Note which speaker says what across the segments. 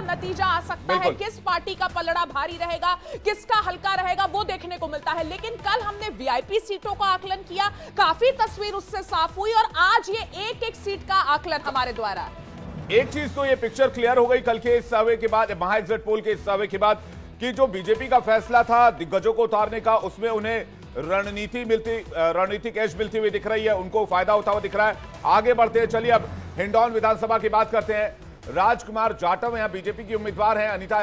Speaker 1: नतीजा आ सकता है, किस पार्टी का पलड़ा भारी रहेगा, किसका हल्का रहेगा, वो देखने को मिलता है। लेकिन कल हमने वीआईपी सीटों का आकलन किया, काफी तस्वीर उससे साफ हुई, और आज ये एक एक सीट का आकलन हमारे द्वारा।
Speaker 2: एक चीज तो ये पिक्चर क्लियर हो गई कल के इस सर्वे के बाद, महा एग्जिट पोल के इस सर्वे के बाद, कि जो बीजेपी का फैसला था दिग्गजों को उतारने का, उसमें उन्हें रणनीतिक एज मिलती हुई दिख रही है, उनको फायदा होता हुआ दिख रहा है। आगे बढ़ते हैं, चलिए अब हिंडौन विधानसभा की बात करते हैं। राजकुमार जाटव यहाँ बीजेपी की उम्मीदवार हैं, अनीता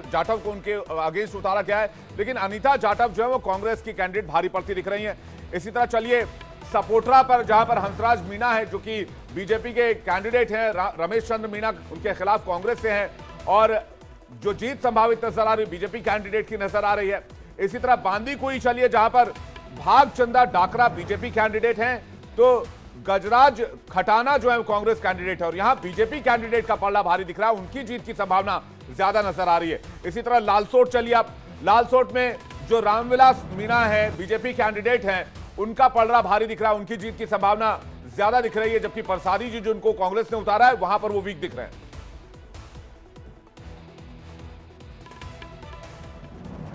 Speaker 2: जाटव को उनके अगेंस्ट उतारा गया है, लेकिन अनीता जाटव जो है वो कांग्रेस की कैंडिडेट भारी पड़ती दिख रही है। इसी तरह चलिए सपोटरा पर, जहां पर हंसराज मीणा है जो कि बीजेपी के कैंडिडेट हैं, रमेश चंद्र मीणा उनके खिलाफ कांग्रेस से हैं, और जो जीत संभावित नजर आ रही बीजेपी कैंडिडेट की नजर आ रही है। इसी तरह बांदीकुई चलिए, जहां पर भागचंदा डाकरा बीजेपी कैंडिडेट हैं, तो गजराज खटाना जो है कांग्रेस कैंडिडेट है, और यहां बीजेपी कैंडिडेट का पलड़ा भारी दिख रहा है, उनकी जीत की संभावना ज्यादा नजर आ रही है। इसी तरह लालसोट चलिए, आप लालसोट में जो रामविलास मीणा है बीजेपी कैंडिडेट हैं, उनका पलड़ा भारी दिख रहा है, उनकी जीत की संभावना ज्यादा दिख रही है, जबकि प्रसादी जी जिनको कांग्रेस ने उतारा है वहां पर वो वीक दिख रहे हैं।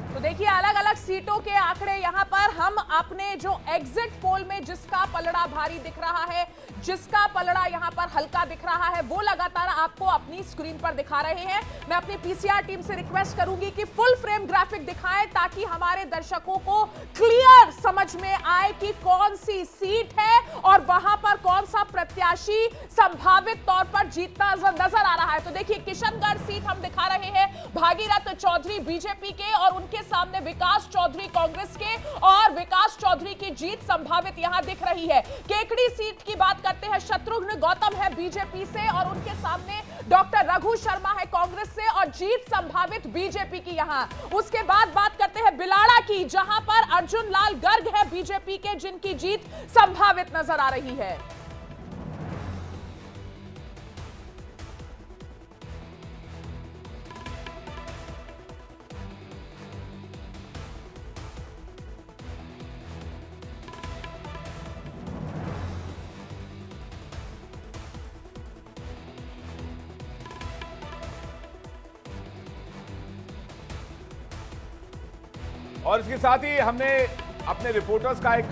Speaker 1: तो देखिए अलग अलग सीटों के आंकड़े यहां पर हम अपने जो एग्जिट पोल में जिसका पलड़ा भारी दिख रहा है, जिसका पलड़ा यहां पर हल्का दिख रहा है, वो लगातार आपको अपनी स्क्रीन पर दिखा रहे हैं। मैं अपनी पीसीआर टीम से रिक्वेस्ट करूंगी कि फुल फ्रेम ग्राफिक दिखाएं ताकि हमारे दर्शकों को क्लियर समझ में आए कि कौन सी सीट है और वहां पर कौन सा प्रत्याशी संभावित तौर पर जीतता नजर आ रहा है। तो देखिए किशनगढ़ सीट हम दिखा रहे हैं, भागीरथ चौधरी बीजेपी के और उनके सामने विकास चौधरी कांग्रेस के, और विकास चौधरी की जीत संभावित यहां दिख रही है। केकड़ी सीट की बात करते हैं, शत्रुघ्न गौतम है बीजेपी से और उनके सामने डॉक्टर रघु शर्मा है कांग्रेस से, और जीत संभावित बीजेपी की यहां। उसके बाद बात करते हैं बिलाड़ा की, जहां पर अर्जुन लाल गर्ग है बीजेपी के, जिनकी जीत संभावित नजर आ रही है।
Speaker 2: और इसके साथ ही हमने अपने रिपोर्टर्स का एक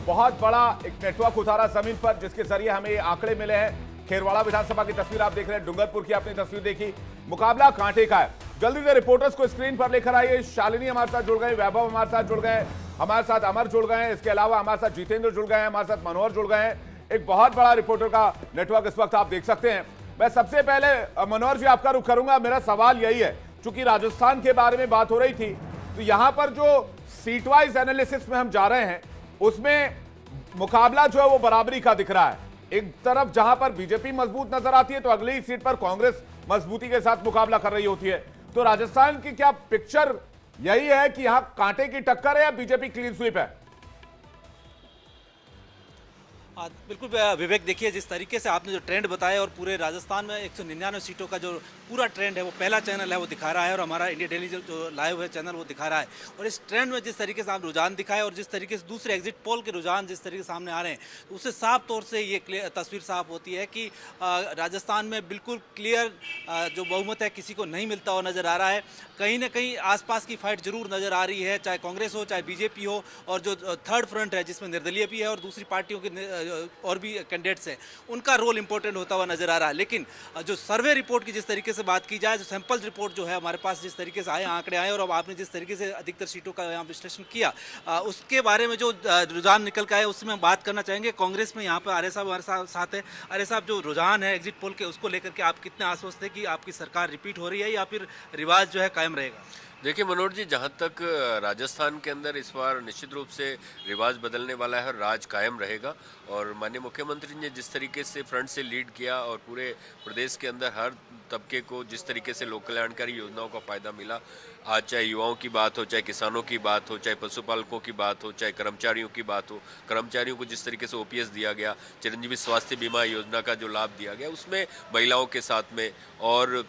Speaker 2: बहुत बड़ा एक नेटवर्क उतारा जमीन पर, जिसके जरिए हमें ये आंकड़े मिले हैं। खेरवाड़ा विधानसभा की तस्वीर आप देख रहे हैं, डूंगरपुर की आपने तस्वीर देखी, मुकाबला कांटे का है। जल्दी से रिपोर्टर्स को स्क्रीन पर लेकर आइए। शालिनी हमारे साथ जुड़ गए, वैभव हमारे साथ जुड़ गए, हमारे साथ अमर जुड़ गए हैं, इसके अलावा हमारे साथ जितेंद्र जुड़ गए हैं, हमारे साथ मनोहर जुड़ गए हैं। एक बहुत बड़ा रिपोर्टर का नेटवर्क इस वक्त आप देख सकते हैं। मैं सबसे पहले मनोहर जी आपका रुख करूंगा। मेरा सवाल यही है, चूंकि राजस्थान के बारे में बात हो रही थी, तो यहां पर जो सीट वाइज एनालिसिस में हम जा रहे हैं, उसमें मुकाबला जो है वो बराबरी का दिख रहा है। एक तरफ जहां पर बीजेपी मजबूत नजर आती है, तो अगली ही सीट पर कांग्रेस मजबूती के साथ मुकाबला कर रही होती है। तो राजस्थान की क्या पिक्चर यही है कि यहां कांटे की टक्कर है या बीजेपी क्लीन स्वीप है?
Speaker 3: बिल्कुल विवेक, देखिए जिस तरीके से आपने जो ट्रेंड बताया, और पूरे राजस्थान में 199 सीटों का जो पूरा ट्रेंड है वो पहला चैनल है वो दिखा रहा है, और हमारा इंडिया डेली जो लाइव है चैनल वो दिखा रहा है। और इस ट्रेंड में जिस तरीके से आप रुझान दिखाए और जिस तरीके से दूसरे एग्जिट पोल के रुझान जिस तरीके से सामने आ रहे हैं, तो उससे साफ तौर से ये तस्वीर साफ होती है कि राजस्थान में बिल्कुल क्लियर जो बहुमत है किसी को नहीं मिलता हुआ नज़र आ रहा है। कहीं ना कहीं आसपास की फाइट जरूर नज़र आ रही है, चाहे कांग्रेस हो चाहे बीजेपी हो, और जो थर्ड फ्रंट है जिसमें निर्दलीय भी है और दूसरी पार्टियों के और भी कैंडिडेट्स हैं, उनका रोल इंपॉर्टेंट होता हुआ नजर आ रहा है। लेकिन जो सर्वे रिपोर्ट की जिस तरीके से बात की जाए, जो सैंपल रिपोर्ट जो है हमारे पास जिस तरीके से आए आंकड़े आए, और अब आपने जिस तरीके से अधिकतर सीटों का यहाँ विश्लेषण किया, उसके बारे में जो रुझान निकल के आए उसमें हम बात करना चाहेंगे। कांग्रेस में यहाँ पर आर्य साहब हमारे साथ है। आर्य साहब, जो रुझान है एग्जिट पोल के, उसको लेकर के आप कितने आश्वस्त है कि आपकी सरकार रिपीट हो रही है या फिर रिवाज जो है कायम रहेगा?
Speaker 4: देखिए मनोहर जी, जहाँ तक राजस्थान के अंदर इस बार निश्चित रूप से रिवाज बदलने वाला है और राज कायम रहेगा। और माननीय मुख्यमंत्री ने जिस तरीके से फ्रंट से लीड किया और पूरे प्रदेश के अंदर हर तबके को जिस तरीके से लोक कल्याणकारी योजनाओं का फायदा मिला, आज चाहे युवाओं की बात हो, चाहे किसानों की बात हो, चाहे पशुपालकों की बात हो, चाहे कर्मचारियों की बात हो, कर्मचारियों को जिस तरीके से ओपीएस दिया गया, चिरंजीवी स्वास्थ्य बीमा योजना का जो लाभ दिया गया, उसमें महिलाओं के साथ में, और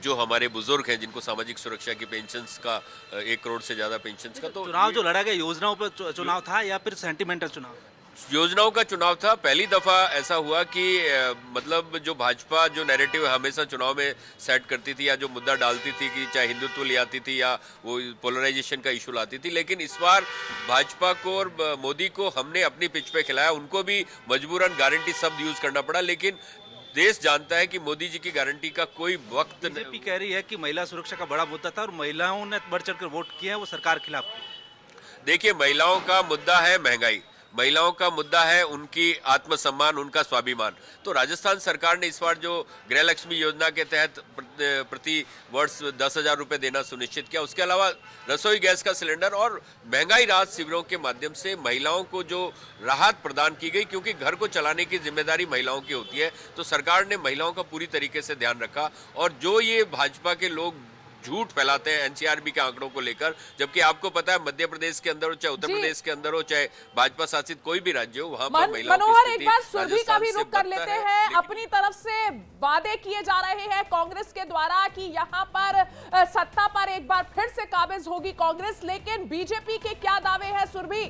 Speaker 4: जो हमारे बुजुर्ग हैं जिनको सामाजिक सुरक्षा की पेंशन्स का 1 करोड़ से ज़्यादा पेंशन्स का, तो
Speaker 3: चुनाव जो लड़ा गया योजनाओं पर चुनाव था या फिर सेंटिमेंटल चुनाव?
Speaker 4: योजनाओं का चुनाव था। पहली दफा ऐसा हुआ कि मतलब जो भाजपा जो नैरेटिव हमेशा चुनाव में सेट करती थी या जो मुद्दा डालती थी कि चाहे हिंदुत्व ले आती थी या वो पोलराइजेशन का इशू लाती थी, लेकिन इस बार भाजपा को और मोदी को हमने अपनी पिच पे खिलाया। उनको भी मजबूरन गारंटी शब्द यूज करना पड़ा, लेकिन देश जानता है कि मोदी जी की गारंटी का कोई वक्त
Speaker 3: बीजेपी कह रही है कि महिला सुरक्षा का बड़ा मुद्दा था और महिलाओं ने बढ़ चढ़कर वोट किया है वो सरकार के खिलाफ।
Speaker 4: देखिए, महिलाओं का मुद्दा है महंगाई, महिलाओं का मुद्दा है उनकी आत्मसम्मान, उनका स्वाभिमान। तो राजस्थान सरकार ने इस बार जो गृह लक्ष्मी योजना के तहत प्रति वर्ष 10,000 रुपए देना सुनिश्चित किया, उसके अलावा रसोई गैस का सिलेंडर और महंगाई राहत शिविरों के माध्यम से महिलाओं को जो राहत प्रदान की गई, क्योंकि घर को चलाने की जिम्मेदारी महिलाओं की होती है, तो सरकार ने महिलाओं का पूरी तरीके से ध्यान रखा। और जो ये भाजपा के लोग झूठ फैलाते हैं एनसीआरबी के आंकड़ों को लेकर, जबकि आपको पता है मध्य प्रदेश के अंदर हो, चाहे उत्तर प्रदेश के अंदर हो, चाहे भाजपा शासित कोई भी राज्य हो, वहां पर महिलाओं की
Speaker 1: मनोहर,
Speaker 4: स्थिति
Speaker 1: एक बार सुरभि का भी
Speaker 4: राजस्थान से
Speaker 1: रुख कर
Speaker 4: बदतर
Speaker 1: लेते
Speaker 4: है।
Speaker 1: हैं।
Speaker 4: लेकिन
Speaker 1: अपनी तरफ से वादे किए जा रहे हैं कांग्रेस के द्वारा कि यहां पर सत्ता पर एक बार फिर से काबिज होगी कांग्रेस, लेकिन बीजेपी के क्या दावे हैं सुरभि?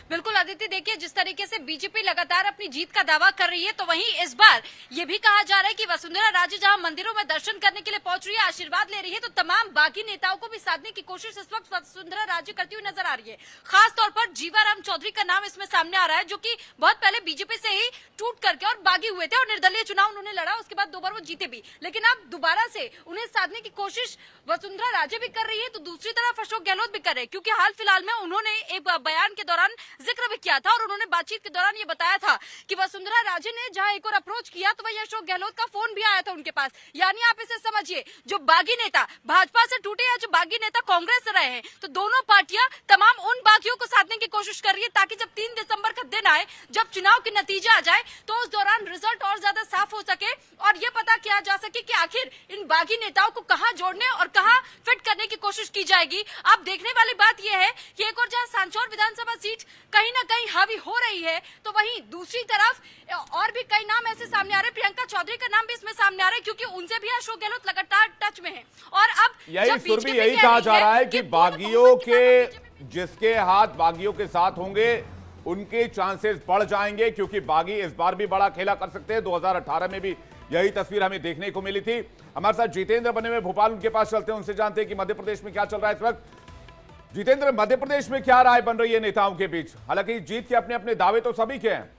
Speaker 5: बिल्कुल आदित्य, देखिए जिस तरीके से बीजेपी लगातार अपनी जीत का दावा कर रही है, तो वहीं इस बार ये भी कहा जा रहा है कि वसुंधरा राजे जहां मंदिरों में दर्शन करने के लिए पहुंच रही है, आशीर्वाद ले रही है, तो तमाम बागी नेताओं को भी साधने की कोशिश इस वक्त वसुंधरा राजे करती हुई नजर आ रही है। खास तौर पर जीवाराम चौधरी का नाम इसमें सामने आ रहा है, जो कि बहुत पहले बीजेपी से ही टूट करके और बागी हुए थे और निर्दलीय चुनाव उन्होंने लड़ा, उसके बाद 2 बार वो जीते भी, लेकिन अब दोबारा से उन्हें साधने की कोशिश वसुंधरा राजे भी कर रही है, तो दूसरी तरफ अशोक गहलोत भी कर रहे हैं, क्योंकि हाल फिलहाल में उन्होंने एक बयान के दौरान जिक्र भी किया था और उन्होंने बातचीत के दौरान ये बताया था कि वसुंधरा राजे ने जहां एक और अप्रोच किया तो वही अशोक गहलोत का फोन भी आया था उनके पास। यानी आप इसे समझिए, जो बागी नेता भाजपा से टूटे या जो बागी नेता कांग्रेस से रहे हैं, तो दोनों पार्टियां तमाम उन बागियों को साधने की कोशिश कर रही है, ताकि जब 3 दिसंबर का दिन आए, जब चुनाव के नतीजे आ जाए, तो उस दौरान रिजल्ट और ज्यादा साफ हो सके और ये पता किया जा सके कि आखिर इन बागी नेताओं को कहां जोड़ने और कहां फिट करने की कोशिश की जाएगी। अब देखने वाली बात यह है कि एक और जहां सांचौर विधानसभा सीट कहीं ना कहीं हावी हो रही है, तो वहीं दूसरी तरफ और भी कई नाम ऐसे सामने आ रहे हैं। प्रियंका चौधरी का नाम भी इसमें सामने आ रहा है, क्योंकि उनसे भी अशोक गहलोत लगातार टच में है। और अब
Speaker 2: यही सुरभि, यही कहा जा रहा है कि बागियों के जिसके हाथ बागियों के साथ होंगे उनके चांसेस बढ़ जाएंगे, क्योंकि बागी इस बार भी बड़ा खेला कर सकते हैं। 2018 में भी यही तस्वीर हमें देखने को मिली थी। हमारे साथ जितेंद्र बने हुए भोपाल, उनके पास चलते हैं, उनसे जानते हैं कि मध्य प्रदेश में क्या चल रहा है इस वक्त। जितेंद्र, मध्य प्रदेश में क्या राय बन रही है नेताओं के बीच? हालांकि जीत के अपने अपने दावे तो सभी के हैं।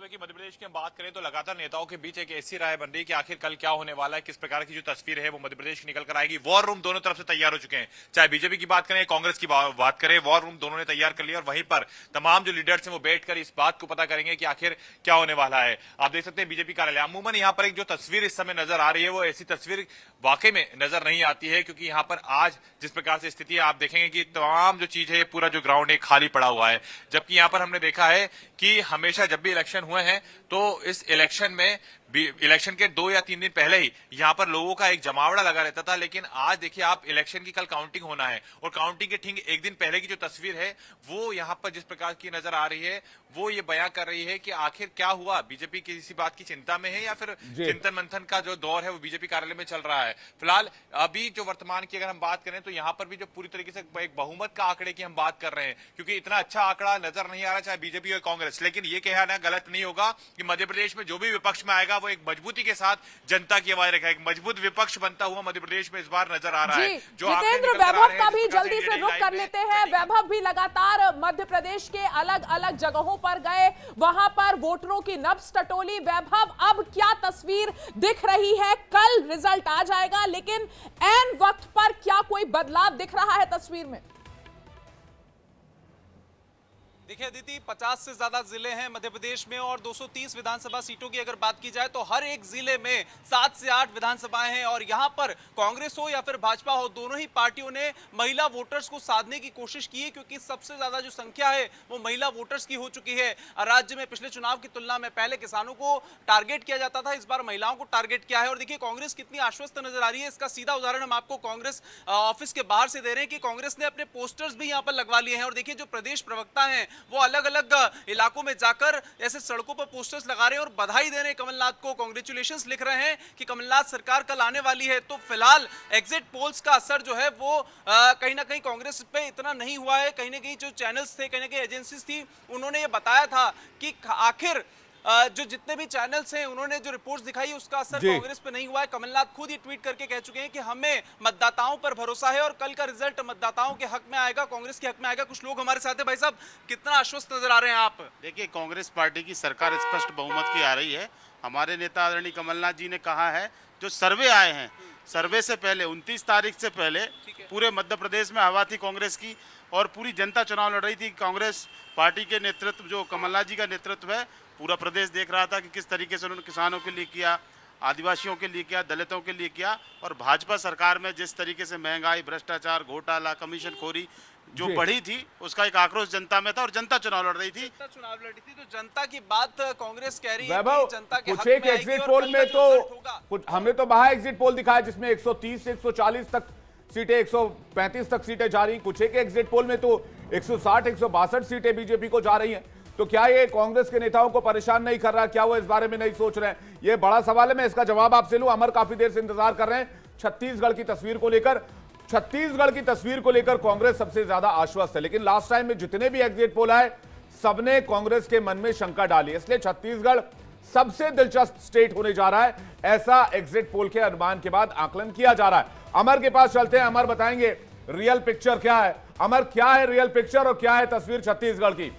Speaker 6: कि मध्य प्रदेश की हम बात करें तो लगातार नेताओं के बीच एक ऐसी राय बन रही है कि आखिर कल क्या होने वाला है, किस प्रकार की जो तस्वीर है वो मध्य प्रदेश की निकल कर आएगी। वॉर रूम दोनों तरफ से तैयार हो चुके हैं, चाहे बीजेपी की बात करें, कांग्रेस की बात करें, वॉर रूम दोनों ने तैयार कर लिया और वहीं पर तमाम जो लीडर्स हैं वो बैठकर इस बात को पता करेंगे कि आखिर क्या होने वाला है। आप देख सकते हैं बीजेपी कार्यालय, अमूमन यहाँ पर एक जो तस्वीर इस समय नजर आ रही है वो ऐसी तस्वीर वाकई में नजर नहीं आती है, क्योंकि यहाँ पर आज जिस प्रकार से स्थिति है आप देखेंगे कि तमाम जो चीज है, पूरा जो ग्राउंड है खाली पड़ा हुआ है। जबकि यहाँ पर हमने देखा है कि हमेशा जब भी इलेक्शन हुए हैं तो इस इलेक्शन में इलेक्शन के 2 या 3 दिन पहले ही यहाँ पर लोगों का एक जमावड़ा लगा रहता था, लेकिन आज देखिए आप, इलेक्शन की कल काउंटिंग होना है और काउंटिंग के ठीक एक दिन पहले की जो तस्वीर है वो यहाँ पर जिस प्रकार की नजर आ रही है वो ये बयां कर रही है कि आखिर क्या हुआ, बीजेपी किसी बात की चिंता में है या फिर चिंतन मंथन का जो दौर है वो बीजेपी कार्यालय में चल रहा है। फिलहाल अभी जो वर्तमान की अगर हम बात करें तो यहाँ पर भी जो पूरी तरीके से एक बहुमत का आंकड़े की हम बात कर रहे हैं, क्योंकि इतना अच्छा आंकड़ा नजर नहीं आ रहा चाहे बीजेपी और कांग्रेस, लेकिन ये कहना गलत नहीं होगा कि मध्य प्रदेश में जो भी विपक्ष में आएगा वो एक मजबूती के साथ जनता की आवाज रखेगा। एक मजबूत विपक्ष बनता हुआ मध्य प्रदेश में इस बार नजर आ रहा है। जो
Speaker 1: जितेंद्र, वैभव का भी जल्दी से रुख कर लेते हैं। वैभव भी लगातार मध्य प्रदेश के अलग अलग जगहों पर गए, वहां पर वोटरों की नब्ज टटोली। वैभव, अब क्या तस्वीर दिख रही है? कल रिजल्ट आ जाएगा, लेकिन ऐन वक्त पर क्या कोई बदलाव दिख रहा है तस्वीर में?
Speaker 7: देखिए अदिति, 50 से ज्यादा जिले हैं मध्य प्रदेश में और 230 विधानसभा सीटों की अगर बात की जाए तो हर एक जिले में 7 से 8 विधानसभाएं हैं और यहां पर कांग्रेस हो या फिर भाजपा हो, दोनों ही पार्टियों ने महिला वोटर्स को साधने की कोशिश की है, क्योंकि सबसे ज्यादा जो संख्या है वो महिला वोटर्स की हो चुकी है। राज्य में पिछले चुनाव की तुलना में पहले किसानों को टारगेट किया जाता था, इस बार महिलाओं को टारगेट किया है। और देखिए कांग्रेस कितनी आश्वस्त नजर आ रही है, इसका सीधा उदाहरण हम आपको कांग्रेस ऑफिस के बाहर से दे रहे हैं कि कांग्रेस ने अपने पोस्टर्स भी यहाँ पर लगवा लिए हैं। और देखिए जो प्रदेश प्रवक्ता हैं वो अलग अलग इलाकों में जाकर ऐसे सड़कों पर पोस्टर्स लगा रहे हैं और बधाई दे रहे हैं कमलनाथ को, कांग्रेचुलेशंस लिख रहे हैं कि कमलनाथ सरकार कल आने वाली है। तो फिलहाल एग्जिट पोल्स का असर जो है वो कहीं ना कहीं कांग्रेस पे इतना नहीं हुआ है। कहीं ना कहीं जो चैनल्स थे, कहीं ना कहीं एजेंसीज थी, उन्होंने ये बताया था कि आखिर जो जितने भी चैनल्स हैं उन्होंने जो रिपोर्ट्स दिखाई उसका असर कांग्रेस पे नहीं हुआ है। कमलनाथ खुद ये ट्वीट करके कह चुके हैं कि हमें मतदाताओं पर भरोसा है और कल का रिजल्ट मतदाताओं के हक में आएगा, कांग्रेस के हक में आएगा। कुछ लोग हमारे साथ हैं। भाई साहब, कितना आश्वस्त नजर आ रहे हैं आप?
Speaker 8: देखिए, कांग्रेस पार्टी की सरकार स्पष्ट बहुमत की आ रही है। हमारे नेता आदरणीय कमलनाथ जी ने कहा है, जो सर्वे आए हैं, सर्वे से पहले 29 तारीख से पहले पूरे मध्य प्रदेश में हवा थी कांग्रेस की और पूरी जनता चुनाव लड़ रही थी। कांग्रेस पार्टी के नेतृत्व, जो कमलनाथ जी का नेतृत्व है, पूरा प्रदेश देख रहा था कि किस तरीके से उन्होंने किसानों के लिए किया, आदिवासियों के लिए किया, दलितों के लिए किया। और भाजपा सरकार में जिस तरीके से महंगाई, भ्रष्टाचार, घोटाला, कमीशन खोरी जो बढ़ी थी, उसका एक आक्रोश जनता में था और जनता चुनाव लड़ रही थी।
Speaker 7: तो जनता की बात कांग्रेस कह रही है
Speaker 2: वैभव,
Speaker 7: कि जनता के
Speaker 2: कुछ
Speaker 7: हक
Speaker 2: एक
Speaker 7: में आएगी
Speaker 2: एग्जिट
Speaker 7: और
Speaker 2: पोल
Speaker 7: कल
Speaker 2: में
Speaker 7: का जो रिजल्ट
Speaker 2: तो
Speaker 7: होगा।
Speaker 2: कुछ हमने तो बाहर एग्जिट पोल दिखाया जिसमें 130 से 140 तक सीटें, 135 तक सीटें जा रही। कुछ एक एग्जिट पोल में तो 160, 162 सीटें बीजेपी को जा रही हैं। तो क्या ये कांग्रेस के नेताओं को परेशान नहीं कर रहा? क्या वो इस बारे में नहीं सोच रहे हैं? ये बड़ा सवाल है। मैं इसका जवाब आपसे लूं। अमर काफी देर से इंतजार कर रहे हैं छत्तीसगढ़ की तस्वीर को लेकर। छत्तीसगढ़ की तस्वीर को लेकर कांग्रेस सबसे ज्यादा आश्वस्त है, लेकिन लास्ट टाइम में जितने भी एग्जिट पोल आए सबने कांग्रेस के मन में शंका डाली। इसलिए छत्तीसगढ़ सबसे दिलचस्प स्टेट होने जा रहा है, ऐसा एग्जिट पोल के अनुमान के बाद आकलन किया जा रहा है। अमर के पास चलते हैं। अमर बताएंगे रियल पिक्चर क्या है। अमर, क्या है रियल पिक्चर और क्या है तस्वीर छत्तीसगढ़ की?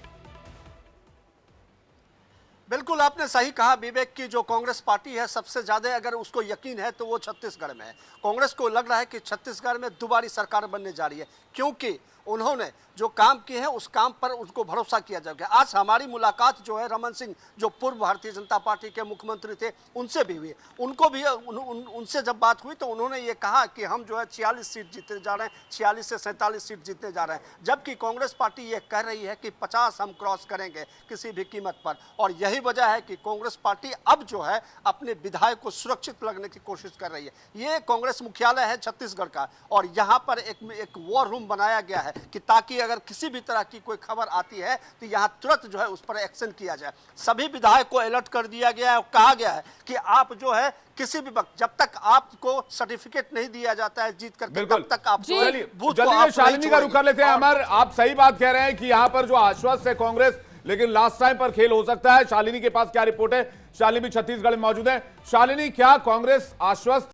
Speaker 9: बिल्कुल आपने सही कहा विवेक की जो कांग्रेस पार्टी है सबसे ज्यादा अगर उसको यकीन है तो वो छत्तीसगढ़ में है। कांग्रेस को लग रहा है कि छत्तीसगढ़ में दोबारा सरकार बनने जा रही है, क्योंकि उन्होंने जो काम किए हैं उस काम पर उनको भरोसा किया जाएगा। आज हमारी मुलाकात जो है रमन सिंह, जो पूर्व भारतीय जनता पार्टी के मुख्यमंत्री थे, उनसे भी हुई। उनको भी उनसे जब बात हुई तो उन्होंने ये कहा कि हम जो है 46 सीट जीतने जा रहे हैं, 46 से 47 सीट जीतने जा रहे हैं। जबकि कांग्रेस पार्टी ये कह रही है कि 50 हम क्रॉस करेंगे किसी भी कीमत पर। और यही वजह है कि कांग्रेस पार्टी अब जो है अपने विधायक को सुरक्षित लगने की कोशिश कर रही है। ये कांग्रेस मुख्यालय है छत्तीसगढ़ का और यहाँ पर एक वॉर रूम बनाया गया है कि ताकि अगर किसी भी तरह की कोई खबर आती है तो यहाँ तुरंत जो है उस पर एक्शन किया जाए। सभी विधायक को अलर्ट कर दिया गया है और कहा गया है कि आप जो है किसी भी वक्त, जब तक आपको सर्टिफिकेट नहीं दिया जाता है जीत करके, तब तक आप जो है बूथ को आप
Speaker 2: शालिनी का रुख कर लेते हैं। अमर, आप सही बात कह रहे हैं कि यहाँ पर जो आश्वस्त है कांग्रेस, लेकिन लास्ट टाइम पर खेल हो सकता है। शालिनी के पास क्या रिपोर्ट है? शालिनी भी छत्तीसगढ़ में मौजूद है। शालिनी, क्या कांग्रेस आश्वस्त